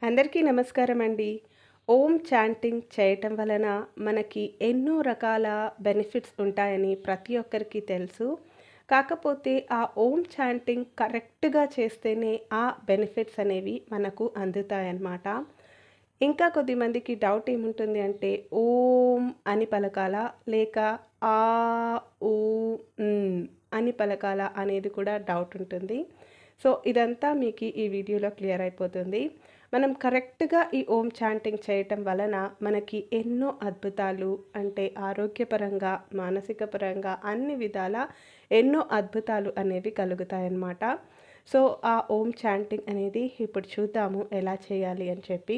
అందరికీ నమస్కారం అండి. ఓం చాంటింగ్ చేయటం వలన మనకి ఎన్నో రకాల బెనిఫిట్స్ ఉంటాయని ప్రతి ఒక్కరికి తెలుసు. కాకపోతే ఆ ఓం చాంటింగ్ కరెక్ట్‌గా చేస్తేనే ఆ బెనిఫిట్స్ అనేవి మనకు అందుతాయన్నమాట. ఇంకా కొద్దిమందికి డౌట్ ఏముంటుంది అంటే ఓం అని పలకాలా? లేక ఆ, ఊ, అని పలకాలా? అనేది కూడా డౌట్ ఉంటుంది. సో, ఇదంతా మీకు ఈ వీడియోలో క్లియర్ అయిపోతుంది. మనం కరెక్ట్‌గా ఈ ఓం చాంటింగ్ చేయటం వలన మనకి ఎన్నో అద్భుతాలు అంటే ఆరోగ్యపరంగా, మానసిక పరంగా అన్ని విధాల ఎన్నో అద్భుతాలు అనేవి కలుగుతాయన్నమాట. సో, ఆ ఓం చాంటింగ్ అనేది ఇప్పుడు చూద్దాము ఎలా చేయాలి అని చెప్పి.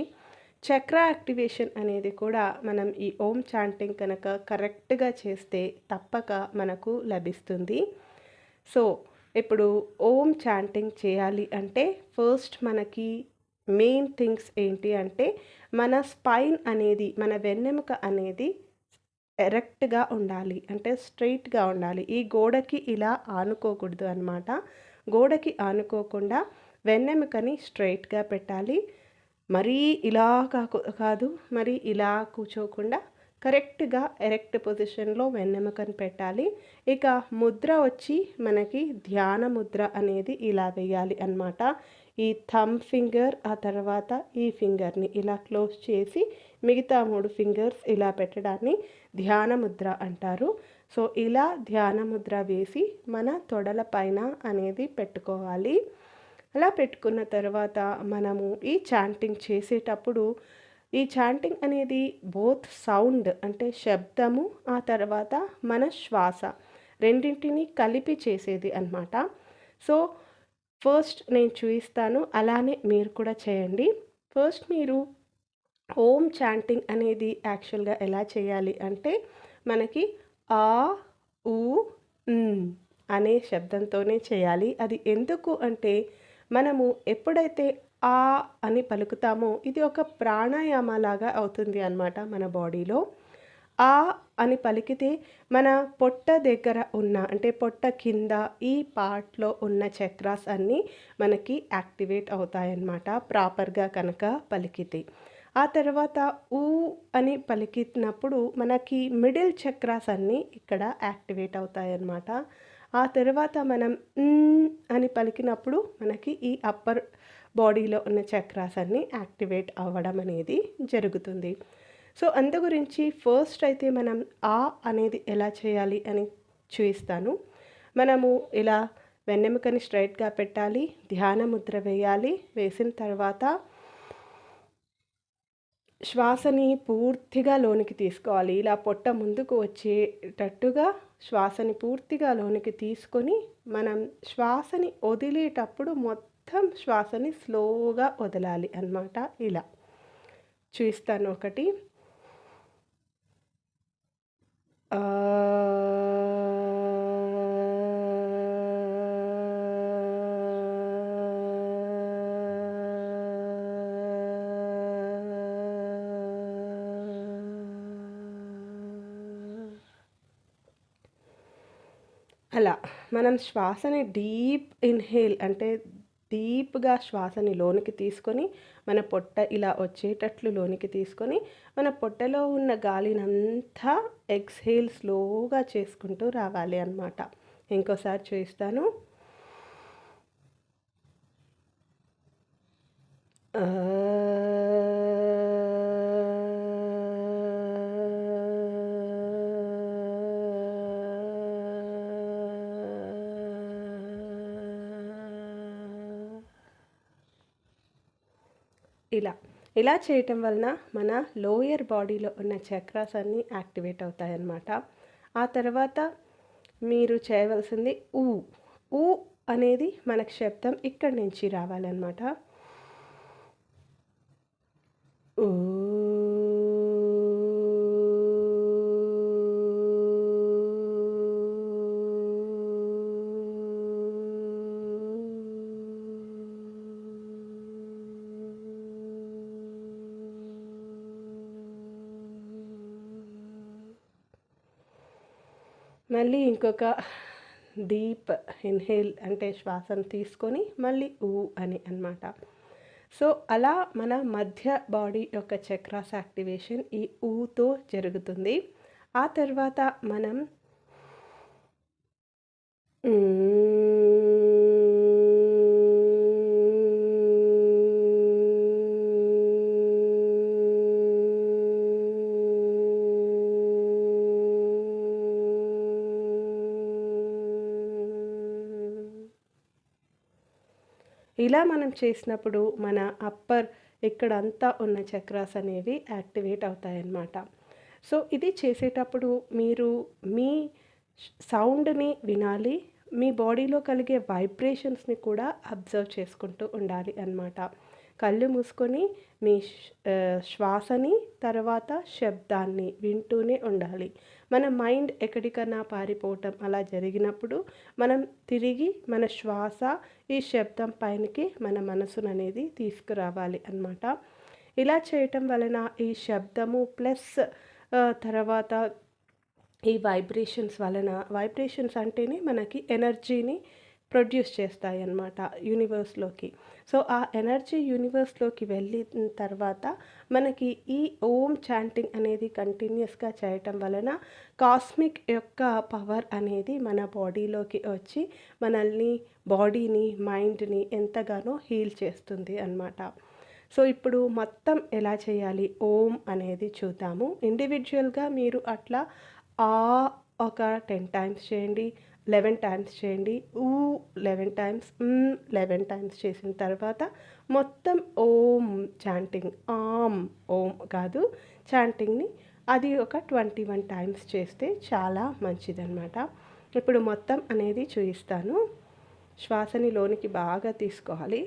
చక్ర యాక్టివేషన్ అనేది కూడా మనం ఈ ఓం చాంటింగ్ కనుక కరెక్ట్‌గా చేస్తే తప్పక మనకు లభిస్తుంది. సో, ఇప్పుడు ఓం చాంటింగ్ చేయాలి అంటే ఫస్ట్ మనకి మెయిన్ థింగ్స్ ఏంటి అంటే మన స్పైన్ అనేది మన వెన్నెముక అనేది ఎరెక్ట్‌గా ఉండాలి. అంటే స్ట్రెయిట్‌గా ఉండాలి. ఈ గోడకి ఇలా ఆనుకోకూడదు అనమాట. గోడకి ఆనుకోకుండా వెన్నెముకని స్ట్రెయిట్‌గా పెట్టాలి. మరీ ఇలా కాదు, మరీ ఇలా కూర్చోకుండా కరెక్ట్‌గా ఎరెక్ట్ పొజిషన్‌లో వెన్నెముకను పెట్టాలి. ఇక ముద్ర వచ్చి మనకి ధ్యాన ముద్ర అనేది ఇలా వేయాలి అన్నమాట. ఈ థంబ్ ఫింగర్, ఆ తర్వాత ఈ ఫింగర్‌ని ఇలా క్లోజ్ చేసి మిగతా 3 ఫింగర్స్ ఇలా పెట్టడాన్ని ధ్యాన ముద్ర అంటారు. సో, ఇలా ధ్యాన ముద్ర వేసి మన తొడల పైన అనేది పెట్టుకోవాలి. అలా పెట్టుకున్న తర్వాత మనము ఈ చాంటింగ్ చేసేటప్పుడు ఈ చాంటింగ్ అనేది బోత్ సౌండ్ అంటే శబ్దము, ఆ తర్వాత మన శ్వాస రెండింటిని కలిపి చేసేది అన్నమాట. సో, ఫస్ట్ నేను చూయిస్తాను. అలానే మీరు కూడా చేయండి. ఫస్ట్ మీరు ఓం చాంటింగ్ అనేది యాక్చువల్‌గా ఎలా చేయాలి అంటే మనకి ఆ, ఊ, అనే శబ్దంతోనే చేయాలి. అది ఎందుకు అంటే మనము ఎప్పుడైతే ఆ అని పలుకుతామో ఇది ఒక ప్రాణాయామలాగా అవుతుంది అన్నమాట మన బాడీలో. ఆ అని పలికితే మన పొట్ట దగ్గర ఉన్న అంటే పొట్ట కింద ఈ పార్ట్‌లో ఉన్న చక్రాస్ అన్నీ మనకి యాక్టివేట్ అవుతాయన్నమాట ప్రాపర్‌గా కనుక పలికితే. ఆ తర్వాత ఊ అని పలికినప్పుడు మనకి మిడిల్ చక్రాస్ అన్నీ ఇక్కడ యాక్టివేట్ అవుతాయన్నమాట. ఆ తర్వాత మనం అని పలికినప్పుడు మనకి ఈ అప్పర్ బాడీలో ఉన్న చక్రాస్ అన్నీ యాక్టివేట్ అవ్వడం అనేది జరుగుతుంది. సో, అందు గురించి ఫస్ట్ అయితే మనం ఆ అనేది ఎలా చేయాలి అని చూయిస్తాను. మనము ఇలా వెన్నెముకని స్ట్రెయిట్‌గా పెట్టాలి. ధ్యాన ముద్ర వేయాలి. వేసిన తర్వాత శ్వాసని పూర్తిగా లోనికి తీసుకోవాలి. ఇలా పొట్ట ముందుకు వచ్చేటట్టుగా శ్వాసని పూర్తిగా లోనికి తీసుకొని, మనం శ్వాసని వదిలేటప్పుడు మొత్తం శ్వాసని స్లోగా వదలాలి అన్నమాట ఇలా. చూయిస్తాను ఒకటి. అలా మనం శ్వాసని డీప్ ఇన్‌హేల్ అంటే డీప్‌గా శ్వాసని లోనికి తీసుకొని, మన పొట్ట ఇలా వచ్చేటట్లు లోనికి తీసుకొని, మన పొట్టలో ఉన్న గాలినంతా ఎక్స్‌హేల్ స్లోగా చేసుకుంటూ రావాలి అన్నమాట. ఇంకోసారి చూయిస్తాను. ఇలా. ఇలా చేయటం వలన మన లోయర్ బాడీలో ఉన్న చక్రాస్ అన్నీ యాక్టివేట్ అవుతాయన్నమాట. ఆ తర్వాత మీరు చేయవలసింది ఊ. ఊ అనేది మనకు శబ్దం ఇక్కడి నుంచి రావాలన్నమాట. ఊ. మళ్ళీ ఇంకొక డీప్ ఇన్‌హేల్ అంటే శ్వాసను తీసుకొని మళ్ళీ ఊ అని అన్నమాట. సో అలా మన మధ్య బాడీ యొక్క చక్రాస్ యాక్టివేషన్ ఈ ఊతో జరుగుతుంది. ఆ తర్వాత మనం ఇలా మనం చేసినప్పుడు మన అప్పర్ ఇక్కడంతా ఉన్న చక్రాస్ అనేవి యాక్టివేట్ అవుతాయన్నమాట. సో ఇది చేసేటప్పుడు మీరు మీ సౌండ్‌ని వినాలి. మీ బాడీలో కలిగే వైబ్రేషన్స్‌ని కూడా అబ్జర్వ్ చేసుకుంటూ ఉండాలి అన్నమాట. కళ్ళు మూసుకొని మీ శ్వాసని తర్వాత శబ్దాన్ని వింటూనే ఉండాలి. మన మైండ్ ఎక్కడికన్నా పారిపోవటం అలా జరిగినప్పుడు మనం తిరిగి మన శ్వాస ఈ శబ్దం పైనకి మన మనసుననేది తీసుకురావాలి అన్నమాట. ఇలా చేయటం వలన ఈ శబ్దము ప్లస్ తర్వాత ఈ వైబ్రేషన్స్ వలన వైబ్రేషన్స్ అంటేనే మనకి ఎనర్జీని ప్రొడ్యూస్ చేస్తాయి అన్నమాట యూనివర్స్‌లోకి. సో ఆ ఎనర్జీ యూనివర్స్‌లోకి వెళ్ళిన తర్వాత మనకి ఈ ఓం చాంటింగ్ అనేది కంటిన్యూస్‌గా చేయటం వలన కాస్మిక్ యొక్క పవర్ అనేది మన బాడీలోకి వచ్చి మనల్ని బాడీని, మైండ్‌ని ఎంతగానో హీల్ చేస్తుంది అన్నమాట. సో ఇప్పుడు మొత్తం ఎలా చేయాలి ఓం అనేది చూద్దాము. ఇండివిడ్యువల్‌గా మీరు అట్లా ఒక 10 టైమ్స్ చేయండి, 11 టైమ్స్ చేయండి, 11 టైమ్స్, 11 టైమ్స్ చేసిన తర్వాత మొత్తం ఓం చాంటింగ్ ఓం కాదు చాంటింగ్‌ని అది ఒక 21 టైమ్స్ చేస్తే చాలా మంచిదన్నమాట. ఇప్పుడు మొత్తం అనేది చూపిస్తాను. శ్వాసని లోనికి బాగా తీసుకోవాలి.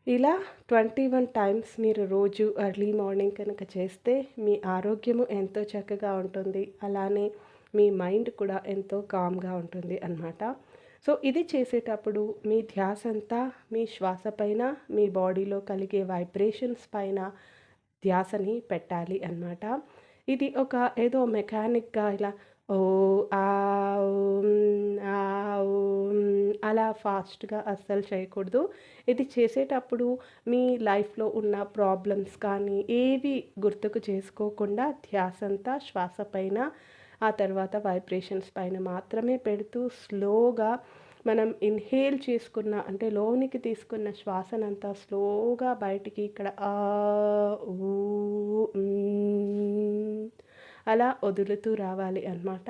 ఇలా 21 టైమ్స్ మీరు రోజు ఎర్లీ మార్నింగ్ కనుక చేస్తే మీ ఆరోగ్యము ఎంతో చక్కగా ఉంటుంది. అలానే మీ మైండ్ కూడా ఎంతో కామ్‌గా ఉంటుంది అన్నమాట. సో ఇది చేసేటప్పుడు మీ ధ్యాస అంతా మీ శ్వాస పైన, మీ బాడీలో కలిగే వైబ్రేషన్స్ పైన ధ్యాసని పెట్టాలి అన్నమాట. ఇది ఒక ఏదో మెకానిక్‌గా ఇలా అలా ఫాస్ట్‌గా అస్సలు చేయకూడదు. ఇది చేసేటప్పుడు మీ లైఫ్‌లో ఉన్న ప్రాబ్లమ్స్ కానీ ఏవి గుర్తుకు చేసుకోకుండా ధ్యాసంతా శ్వాస పైన, ఆ తర్వాత వైబ్రేషన్స్ పైన మాత్రమే పెడుతూ స్లోగా మనం ఇన్హేల్ చేసుకున్న అంటే లోనికి తీసుకున్న శ్వాసనంతా స్లోగా బయటికి ఇక్కడ అలా వదులుతూ రావాలి అన్నమాట.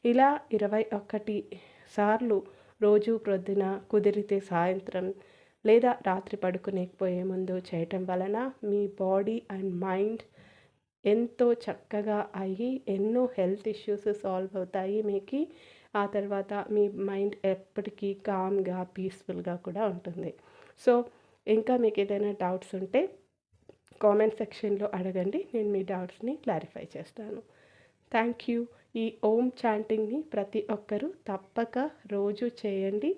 ఇలా 21 సార్లు రోజు ప్రొద్దున కుదిరితే సాయంత్రం లేదా రాత్రి పడుకునేపోయే ముందు చేయటం వలన మీ బాడీ అండ్ మైండ్ ఎంతో చక్కగా అయ్యి ఎన్నో హెల్త్ ఇష్యూస్ సాల్వ్ అవుతాయి మీకు. ఆ తర్వాత మీ మైండ్ ఎప్పటికీ కామ్‌గా, పీస్‌ఫుల్‌గా కూడా ఉంటుంది. సో ఇంకా మీకు ఏదైనా డౌట్స్ ఉంటే కామెంట్ సెక్షన్‌లో అడగండి. నేను మీ డౌట్స్‌ని క్లారిఫై చేస్తాను. Thank you. ఈ ఓం చాంటింగ్‌ని ప్రతి ఒక్కరూ తప్పక రోజు చేయండి.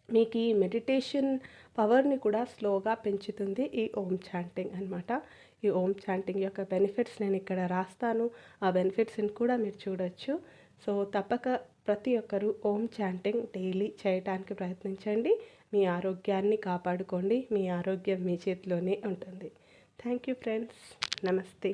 మీకు ఈ మెడిటేషన్ పవర్‌ని కూడా స్లోగా పెంచుతుంది ఈ ఓం చాంటింగ్ అన్నమాట. ఈ ఓం చాంటింగ్ యొక్క బెనిఫిట్స్ నేను ఇక్కడ రాస్తాను. ఆ బెనిఫిట్స్‌ని కూడా మీరు చూడొచ్చు. సో తప్పక ప్రతి ఒక్కరూ ఓం చాంటింగ్ డైలీ చేయటానికి ప్రయత్నించండి. మీ ఆరోగ్యాన్ని కాపాడుకోండి. మీ ఆరోగ్యం మీ చేతిలోనే ఉంటుంది. Thank you friends. నమస్తే.